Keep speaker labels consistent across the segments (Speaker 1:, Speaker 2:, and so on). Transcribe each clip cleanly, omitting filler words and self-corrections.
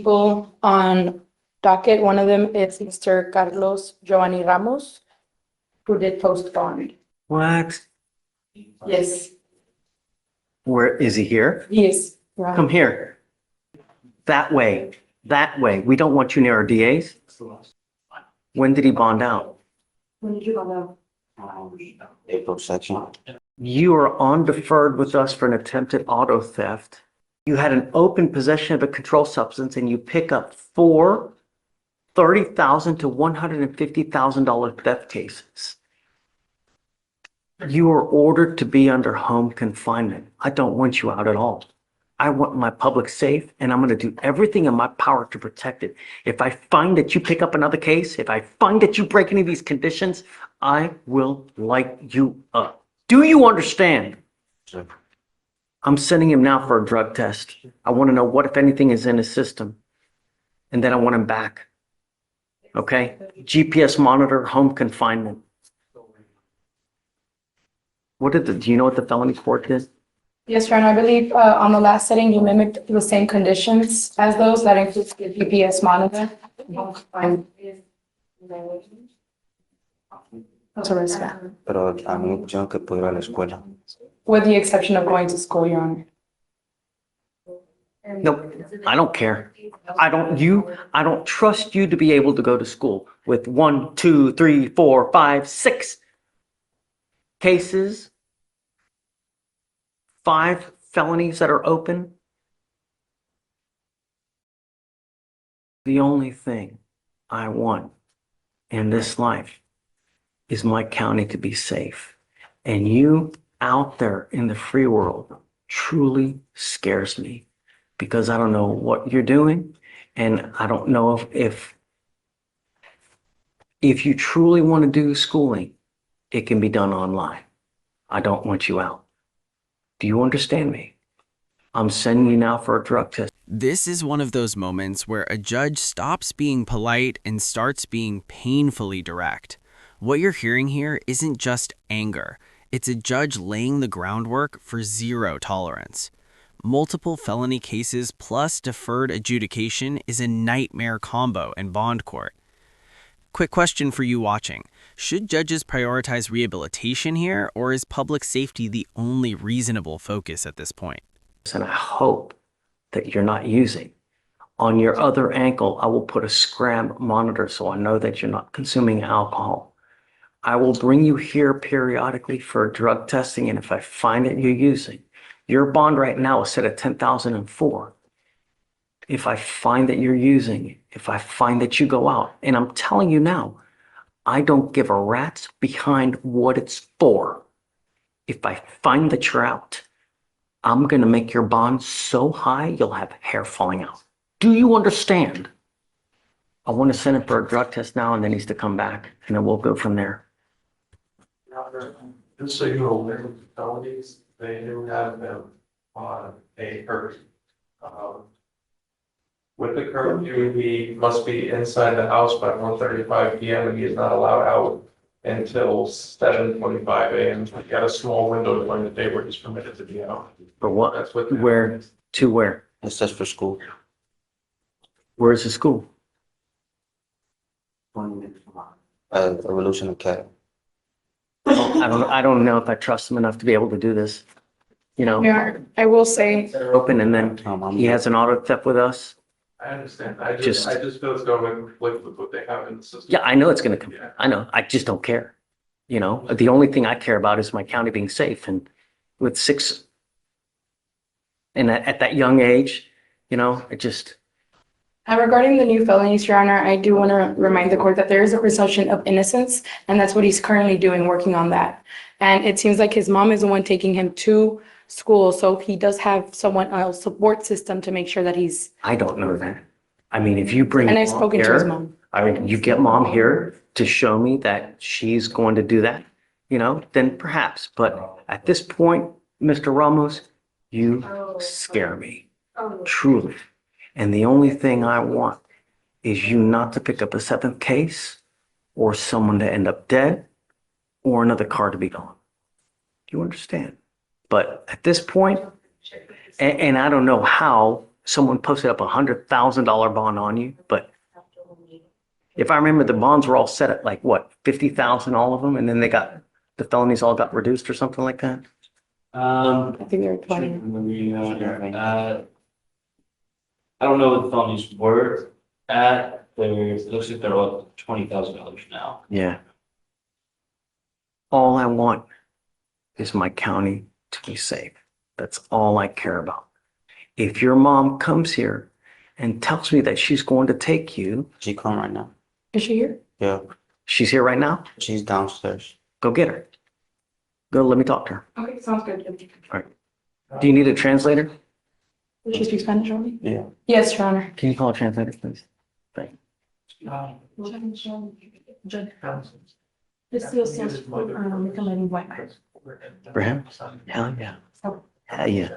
Speaker 1: People on docket, one of them is Mr. Carlos Giovanni Ramos, who did post bond.
Speaker 2: What?
Speaker 1: Yes,
Speaker 2: Where is he here?
Speaker 1: he is. Right.
Speaker 2: Come here. That way. That way. We don't want you near our DAs. When did he bond out?
Speaker 1: When did you go out?
Speaker 3: April section.
Speaker 2: You are on deferred with us for an attempted auto theft. You had an open possession of a controlled substance and you pick up four $30,000 to $150,000 theft cases. You are ordered to be under home confinement. I don't want you out at all. I want my public safe and I'm going to do everything in my power to protect it. If I find that you pick up another case, if I find that you break any of these conditions, I will light you up. Do you understand?
Speaker 3: Sir.
Speaker 2: I'm sending him now for a drug test. I want to know what, if anything, is in his system. And then I want him back. Okay? GPS monitor, home confinement. Do you know what the felony court did?
Speaker 1: Yes, Your Honor, I believe on the last setting, you mimicked the same conditions as those. That includes the GPS monitor. That's a risk.
Speaker 3: Pero a mí me pusieron que puedo ir a la escuela.
Speaker 1: With the exception of going to school, Your Honor.
Speaker 2: No, I don't care. I don't trust you to be able to go to school with 1, 2, 3, 4, 5, 6 cases, 5 felonies that are open. The only thing I want in this life is my county to be safe. And you out there in the free world truly scares me because I don't know what you're doing. And I don't know if you truly want to do schooling, it can be done online. I don't want you out. Do you understand me? I'm sending you now for a drug test.
Speaker 4: This is one of those moments where a judge stops being polite and starts being painfully direct. What you're hearing here isn't just anger. It's a judge laying the groundwork for zero tolerance. Multiple felony cases plus deferred adjudication is a nightmare combo in bond court. Quick question for you watching. Should judges prioritize rehabilitation here, or is public safety the only reasonable focus at this point?
Speaker 2: And I hope that you're not using. On your other ankle, I will put a scram monitor so I know that you're not consuming alcohol. I will bring you here periodically for drug testing, and if I find that you're using, your bond right now is set at $10,004. If I find that you're using, if I find that you go out, and I'm telling you now, I don't give a rat's behind what it's for. If I find that you're out, I'm going to make your bond so high, you'll have hair falling out. Do you understand? I want to send him for a drug test now, and then he's to come back, and then we'll go from there.
Speaker 5: Just so you're aware of the felonies, they do have them on a curfew. With the curfew, he must be inside the house by 1:35 p.m. and he is not allowed out until 7:25 a.m. He got a small window during the day where he's permitted to be out.
Speaker 2: For what?
Speaker 5: That's what.
Speaker 2: Where? To where?
Speaker 3: It's just for school.
Speaker 2: Where is the school?
Speaker 3: Evolution Academy.
Speaker 2: I don't know if I trust him enough to be able to do this. You know,
Speaker 1: Your Honor, I will say,
Speaker 2: they're open, and then he has an auto theft with us.
Speaker 5: I understand. I just feel it's going to conflict with what they have in the system.
Speaker 2: Yeah, I know it's going to come.
Speaker 5: Yeah.
Speaker 2: I know. I just don't care. You know, the only thing I care about is my county being safe. And with 6, and at that young age, you know, it just.
Speaker 1: regarding the new felonies, Your Honor, I do want to remind the court that there is a presumption of innocence, and that's what he's currently doing, working on that. And it seems like his mom is the one taking him to school, so he does have someone else support system to make sure that he's.
Speaker 2: I don't know that. I mean, if you bring.
Speaker 1: And I've
Speaker 2: mom
Speaker 1: spoken to his
Speaker 2: here,
Speaker 1: mom.
Speaker 2: I mean, you get mom here to show me that she's going to do that, you know, then perhaps. But at this point, Mr. Ramos, you scare me, truly. And the only thing I want is you not to pick up a 7th case or someone to end up dead or another car to be gone. Do you understand? But at this point, and I don't know how someone posted up $100,000 bond on you, but if I remember, the bonds were all set at like what, 50,000, all of them, and then the felonies all got reduced or something like that?
Speaker 1: I think they're 20.
Speaker 6: I don't know what the felonies were at, it looks like they're all $20,000 now.
Speaker 2: Yeah. All I want is my county to be safe. That's all I care about. If your mom comes here and tells me that she's going to take you,
Speaker 3: She come right now.
Speaker 1: Is she here?
Speaker 3: Yeah,
Speaker 2: she's here right now,
Speaker 3: she's downstairs.
Speaker 2: go get her. Go, let me talk to her.
Speaker 1: Okay, sounds good.
Speaker 2: Do you need a translator?
Speaker 1: Does she speak Spanish only?
Speaker 3: Yeah.
Speaker 1: Yes, Your Honor.
Speaker 2: Can you call a translator, please? Thank you. For him? Hell yeah. Hell yeah.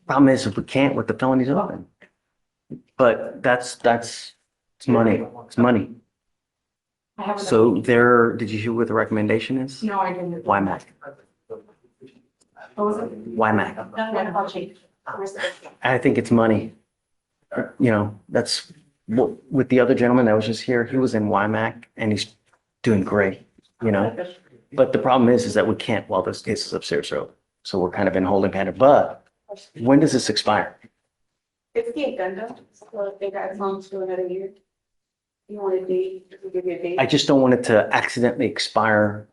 Speaker 2: Problem is, if we can't with the felonies open. But that's, it's money. It's money.
Speaker 1: I haven't-
Speaker 2: So did you hear what the recommendation is?
Speaker 1: No, I didn't.
Speaker 2: WIMAC.
Speaker 1: What was it?
Speaker 2: WIMAC.
Speaker 1: Yeah, I'll change.
Speaker 2: I think it's money. You know, that's what, with the other gentleman that was just here, he was in WIMAC and he's doing great, you know? But the problem is that we can't while those cases upstairs are open. So we're kind of in holding pattern, but when does this expire?
Speaker 7: It's the addendum, so if they got some to another year. You want a date, we give you a date.
Speaker 2: I just don't want it to accidentally expire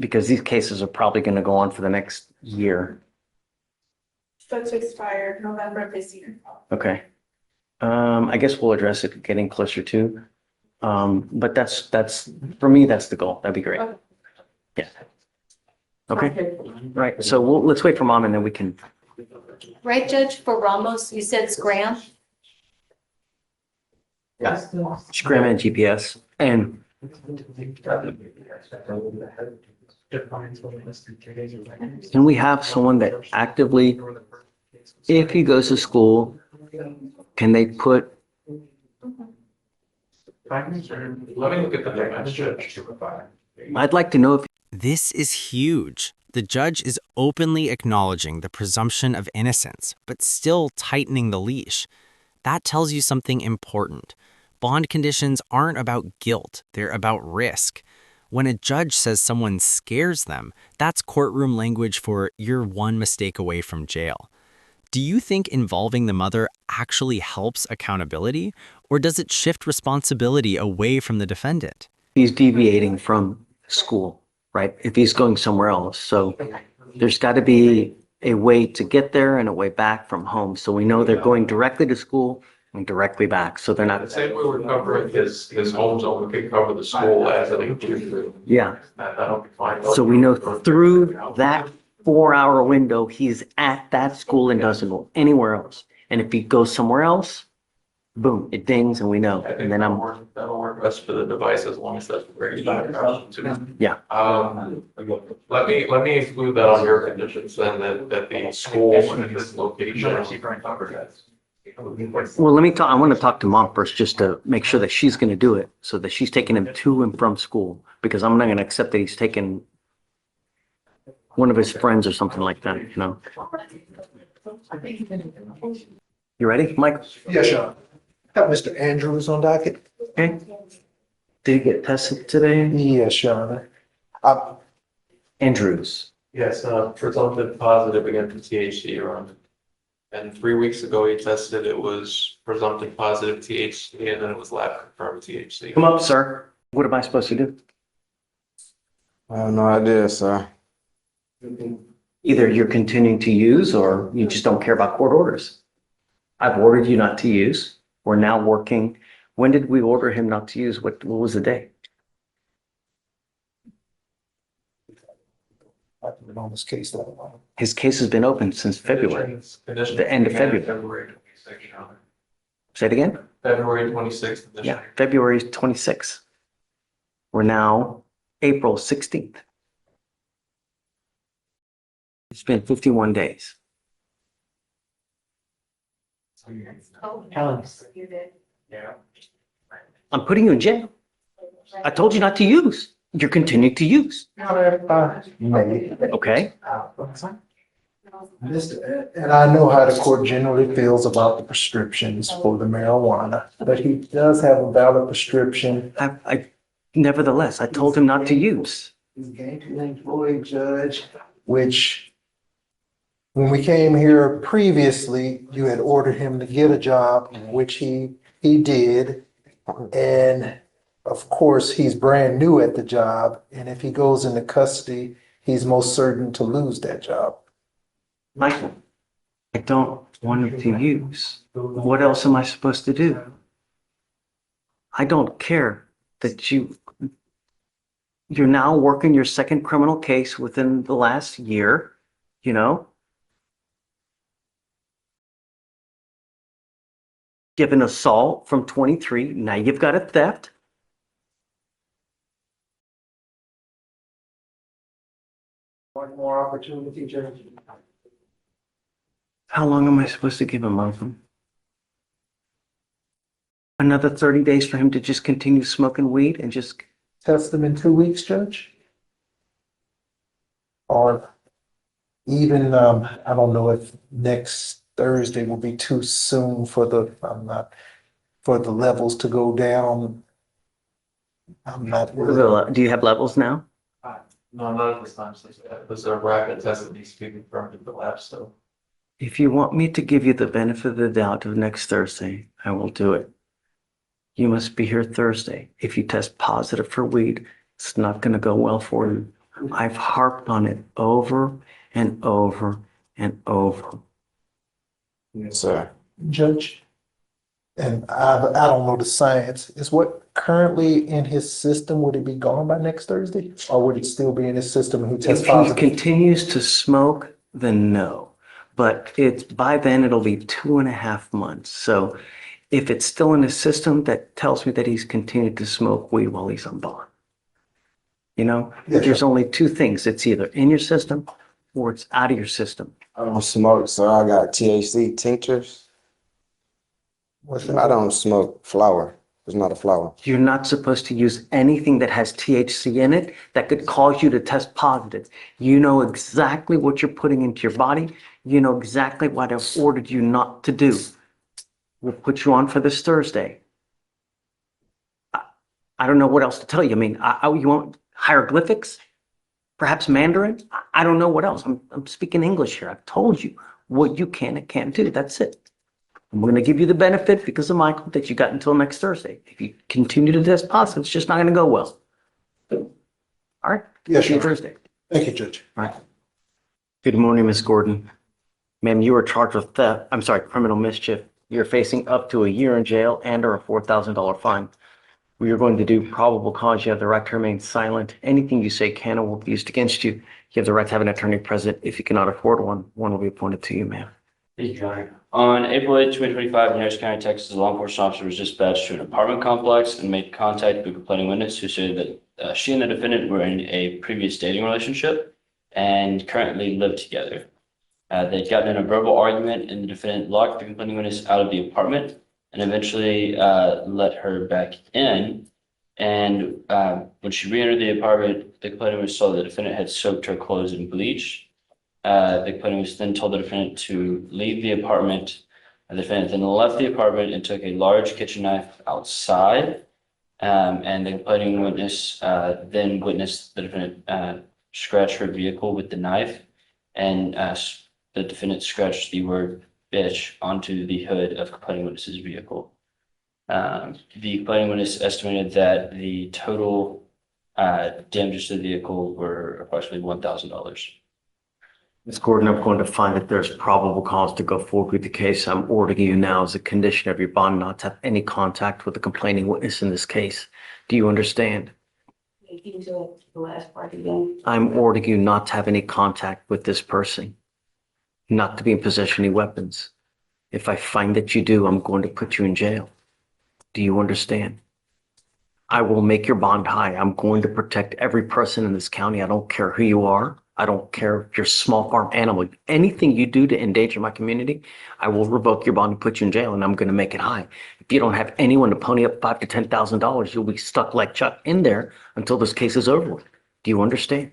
Speaker 2: because these cases are probably going to go on for the next year.
Speaker 7: Set to expire November of this year.
Speaker 2: Okay. I guess we'll address it getting closer to. But that's for me, that's the goal. That'd be great.
Speaker 7: Okay.
Speaker 2: Yeah. Okay. Right. So let's wait for mom and then we can.
Speaker 8: Right, Judge, for Ramos, you said Scram?
Speaker 2: Yeah. Scram and GPS and can we have someone that actively, if he goes to school, can they put,
Speaker 5: Let me look at the defense judge.
Speaker 2: I'd like to know if
Speaker 4: This is huge. The judge is openly acknowledging the presumption of innocence, but still tightening the leash. That tells you something important. Bond conditions aren't about guilt, they're about risk. When a judge says someone scares them, that's courtroom language for you're one mistake away from jail. Do you think involving the mother actually helps accountability, or does it shift responsibility away from the defendant?
Speaker 2: he's deviating from school, right? If he's going somewhere else. So there's got to be a way to get there and a way back from home. So we know they're going directly to school and directly back. So they're
Speaker 5: The
Speaker 2: not,
Speaker 5: same way we're covering his home zone, we could cover the school as an inclusion.
Speaker 2: yeah.
Speaker 5: That'll be fine.
Speaker 2: So we know through that 4-hour window, he's at that school and doesn't go anywhere else. And if he goes somewhere else, boom, it dings and we know.
Speaker 5: I think
Speaker 2: And then
Speaker 5: that'll work best for the device as long as that's very back to.
Speaker 2: Yeah.
Speaker 5: Let me include that on your conditions then, that the school and this location are covered.
Speaker 2: well, I want to talk to mom first just to make sure that she's going to do it so that she's taking him to and from school, because I'm not going to accept that he's taking one of his friends or something like that, you know? You ready, Mike?
Speaker 9: Yes, Sean. Have Mr. Andrews on docket?
Speaker 2: Okay. Did he get tested today?
Speaker 9: Yes, Sean.
Speaker 2: Andrews.
Speaker 5: Yes, presumptive positive against THC around. And 3 weeks ago, he tested, it was presumptive positive THC, and then it was lab confirmed THC.
Speaker 2: Come up, sir. What am I supposed to do?
Speaker 3: I have no idea, sir.
Speaker 2: Either you're continuing to use or you just don't care about court orders. I've ordered you not to use. We're now working. When did we order him not to use? What was the day?
Speaker 9: I've been on this case that long.
Speaker 2: His case has been open since February. The end of February.
Speaker 5: February 26th, Your Honor.
Speaker 2: Say it again?
Speaker 5: February 26th.
Speaker 2: Yeah, February 26th. We're now April 16th. It's been 51 days. I'm putting you in jail. I told you not to use. You're continuing to use.
Speaker 9: Maybe.
Speaker 2: Okay?
Speaker 9: And I know how the court generally feels about the prescriptions for the marijuana, but he does have a valid prescription.
Speaker 2: Nevertheless, I told him not to use.
Speaker 9: He's gainfully employed, Judge, which when we came here previously, you had ordered him to get a job, which he did. And of course, he's brand new at the job. And if he goes into custody, he's most certain to lose that job.
Speaker 2: Michael, I don't want him to use. What else am I supposed to do? I don't care that you're now working your second criminal case within the last year, you know? You have an assault from 23, now you've got a theft.
Speaker 9: One more opportunity, Judge.
Speaker 2: How long am I supposed to give him, Malcolm? Another 30 days for him to just continue smoking weed and just...
Speaker 9: Test him in 2 weeks, Judge? Or even, I don't know if next Thursday will be too soon for the levels to go down. I'm not really.
Speaker 2: Do you have levels now?
Speaker 5: No, not at this time, so there's a rapid test that needs to be confirmed in the lab, so.
Speaker 2: If you want me to give you the benefit of the doubt of next Thursday, I will do it. You must be here Thursday. If you test positive for weed, it's not going to go well for you. I've harped on it over and over and over.
Speaker 3: Yes, sir.
Speaker 9: Judge, and I don't know the science, is what currently in his system, would it be gone by next Thursday? Or would it still be in his system and he tests
Speaker 2: If he
Speaker 9: positive?
Speaker 2: continues to smoke, then no. But by then it'll be 2.5 months. So if it's still in his system, that tells me that he's continued to smoke weed while he's on bond. You know,
Speaker 9: Yeah,
Speaker 2: there's only two things. It's either in your system or it's out of your system.
Speaker 3: I don't smoke, so I got THC tinctures.
Speaker 9: What's
Speaker 3: I
Speaker 9: that?
Speaker 3: don't smoke flower. It's not a flower.
Speaker 2: You're not supposed to use anything that has THC in it that could cause you to test positive. You know exactly what you're putting into your body. You know exactly what I've ordered you not to do. We'll put you on for this Thursday. I don't know what else to tell you. I mean, you want hieroglyphics? Perhaps Mandarin? I don't know what else. I'm speaking English here. I've told you what you can and can't do. That's it. I'm going to give you the benefit because of Michael that you got until next Thursday. If you continue to test positive, it's just not going to go well. All right?
Speaker 9: Yes,
Speaker 2: See you
Speaker 9: sir.
Speaker 2: Thursday.
Speaker 9: Thank you, Judge.
Speaker 2: All right. Good morning, Miss Gordon. Ma'am, you were charged with criminal mischief. You're facing up to a year in jail and or a $4,000 fine. We are going to do probable cause. You have the right to remain silent. Anything you say can or will be used against you. You have the right to have an attorney present. If you cannot afford one, one will be appointed to you, ma'am.
Speaker 6: Thank you, Your Honor. On April 8, 2025, in Harris County, Texas, a law enforcement officer was dispatched to an apartment complex and made contact with a complaining witness who stated that she and the defendant were in a previous dating relationship and currently live together. They'd gotten in a verbal argument and the defendant locked the complaining witness out of the apartment and eventually let her back in. And when she re-entered the apartment, the complaining witness saw the defendant had soaked her clothes in bleach. The complaining witness then told the defendant to leave the apartment. The defendant then left the apartment and took a large kitchen knife outside. And the complaining witness then witnessed the defendant scratch her vehicle with the knife. And the defendant scratched the word bitch onto the hood of complaining witness's vehicle. The complaining witness estimated that the total damages to the vehicle were approximately $1,000.
Speaker 2: Ms. Gordon, I'm going to find that there's probable cause to go forward with the case. I'm ordering you now as a condition of your bond not to have any contact with the complaining witness in this case. Do you understand?
Speaker 7: Can you do the last part again?
Speaker 2: I'm ordering you not to have any contact with this person, not to be in possession of any weapons. If I find that you do, I'm going to put you in jail. Do you understand? I will make your bond high. I'm going to protect every person in this county. I don't care who you are. I don't care if you're a small farm animal. Anything you do to endanger my community, I will revoke your bond and put you in jail, and I'm going to make it high. If you don't have anyone to pony up $5,000 to $10,000, you'll be stuck like Chuck in there until this case is over with. Do you understand?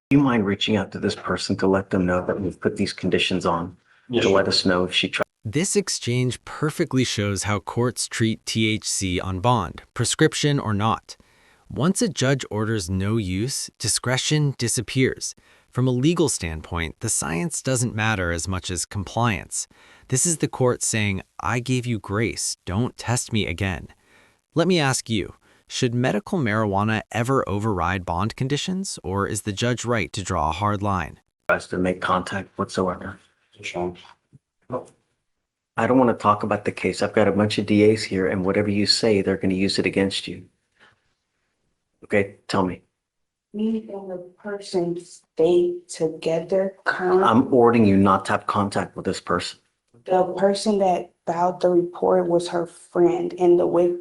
Speaker 2: Do you mind reaching out to this person to let them know that we've put these conditions on?
Speaker 6: Yes,
Speaker 2: To
Speaker 6: sure.
Speaker 2: let us know if she tries.
Speaker 4: This exchange perfectly shows how courts treat THC on bond, prescription or not. Once a judge orders no use, discretion disappears. From a legal standpoint, the science doesn't matter as much as compliance. This is the court saying, I gave you grace, don't test me again. Let me ask you, should medical marijuana ever override bond conditions, or is the judge right to draw a hard line?
Speaker 2: Tries to make contact whatsoever.
Speaker 6: Sure.
Speaker 2: I don't want to talk about the case. I've got a bunch of DAs here, and whatever you say, they're going to use it against you. Okay, tell me.
Speaker 7: Me and the person stay together currently.
Speaker 2: I'm ordering you not to have contact with this person.
Speaker 7: The person that filed the report was her friend, and the way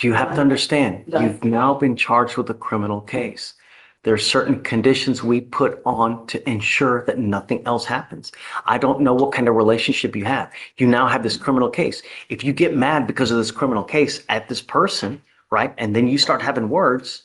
Speaker 2: You have to understand, you've now been charged with a criminal case. There are certain conditions we put on to ensure that nothing else happens. I don't know what kind of relationship you have. You now have this criminal case. If you get mad because of this criminal case at this person, right, and then you start having words,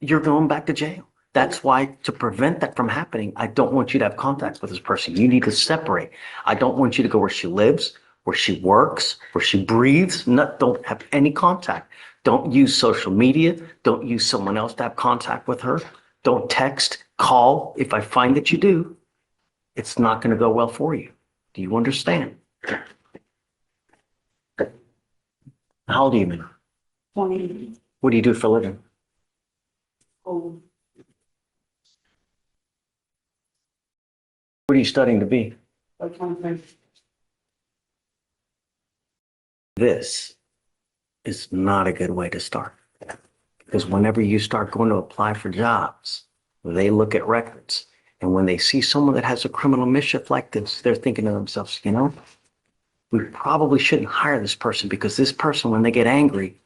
Speaker 2: you're going back to jail. That's why, to prevent that from happening, I don't want you to have contact with this person. You need to separate. I don't want you to go where she lives, where she works, where she breathes. Don't have any contact. Don't use social media. Don't use someone else to have contact with her. Don't text, call. If I find that you do, it's not going to go well for you. Do you understand? How old are you, man?
Speaker 7: 20.
Speaker 2: What do you do for a living?
Speaker 7: Oh,
Speaker 2: What are you studying to be?
Speaker 7: like 25.
Speaker 2: This is not a good way to start. Because whenever you start going to apply for jobs, they look at records. And when they see someone that has a criminal mischief like this, they're thinking to themselves, you know, we probably shouldn't hire this person, because this person, when they get angry,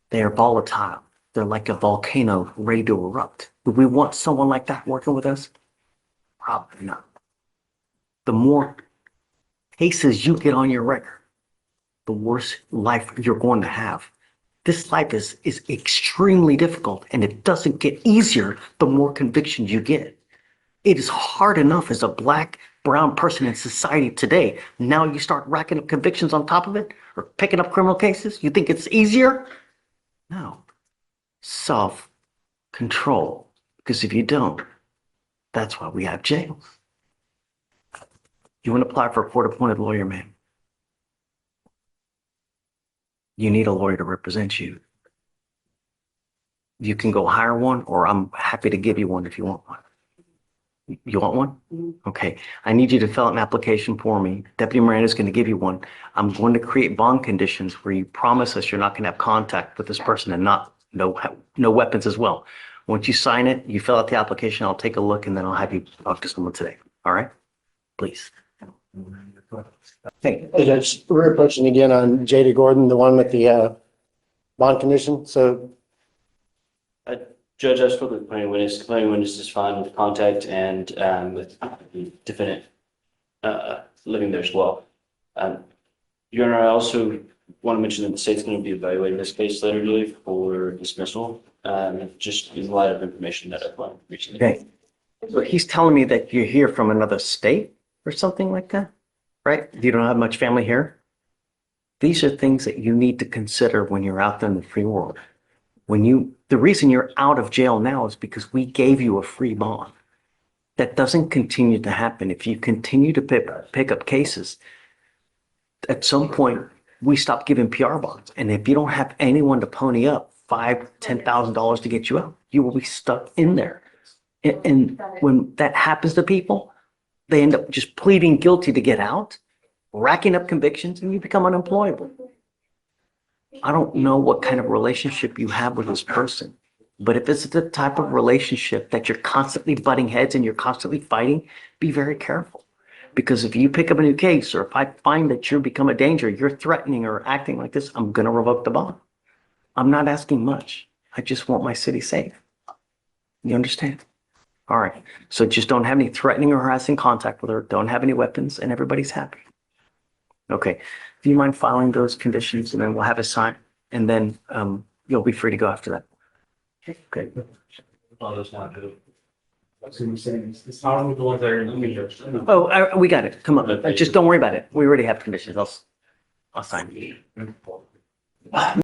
Speaker 2: they are volatile. They're like a volcano ready to erupt. Do we want someone like that working with us? Probably not. The more cases you get on your record, the worse life you're going to have. This life is extremely difficult, and it doesn't get easier the more convictions you get. It is hard enough as a black, brown person in society today. Now you start racking up convictions on top of it, or picking up criminal cases. You think it's easier? No. Self-control. Because if you don't, that's why we have jails. You want to apply for a court-appointed lawyer, man? You need a lawyer to represent you. You can go hire one, or I'm happy to give you one if you want one. You want one? Okay. I need you to fill out an application for me. Deputy Miranda is going to give you one. I'm going to create bond conditions where you promise us you're not going to have contact with this person, and no weapons as well. Once you sign it, you fill out the application, I'll take a look, and then I'll have you talk to someone today. All right? Please. Hey,
Speaker 10: Hey, Judge, we're approaching again on Jada Gordon, the one with the bond condition. So,
Speaker 6: Judge, as for the complaining witness is fine with contact and with the defendant living there as well. Your Honor, I also want to mention that the state's going to be evaluating this case later today for dismissal, just in light of information that I've learned recently.
Speaker 2: okay. So he's telling me that you're here from another state or something like that, right? You don't have much family here? These are things that you need to consider when you're out there in the free world. The reason you're out of jail now is because we gave you a free bond. That doesn't continue to happen. If you continue to pick up cases, at some point we stop giving PR bonds. And if you don't have anyone to pony up $5,000, $10,000 to get you out, you will be stuck in there. And when that happens to people, they end up just pleading guilty to get out, racking up convictions, and you become unemployable. I don't know what kind of relationship you have with this person, but if it's the type of relationship that you're constantly butting heads and you're constantly fighting, be very careful. Because if you pick up a new case, or if I find that you become a danger, you're threatening or acting like this, I'm going to revoke the bond. I'm not asking much. I just want my city safe. You understand? All right. So just don't have any threatening or harassing contact with her. Don't have any weapons, and everybody's happy. Okay. Do you mind filing those conditions, and then we'll have a sign, and then you'll be free to go after that. Okay.
Speaker 5: Oh, that's not good. That's what I'm saying. It's how many the ones that are in the meter.
Speaker 2: Oh, we got it. Come on. Just don't worry about it. We already have conditions. I'll sign.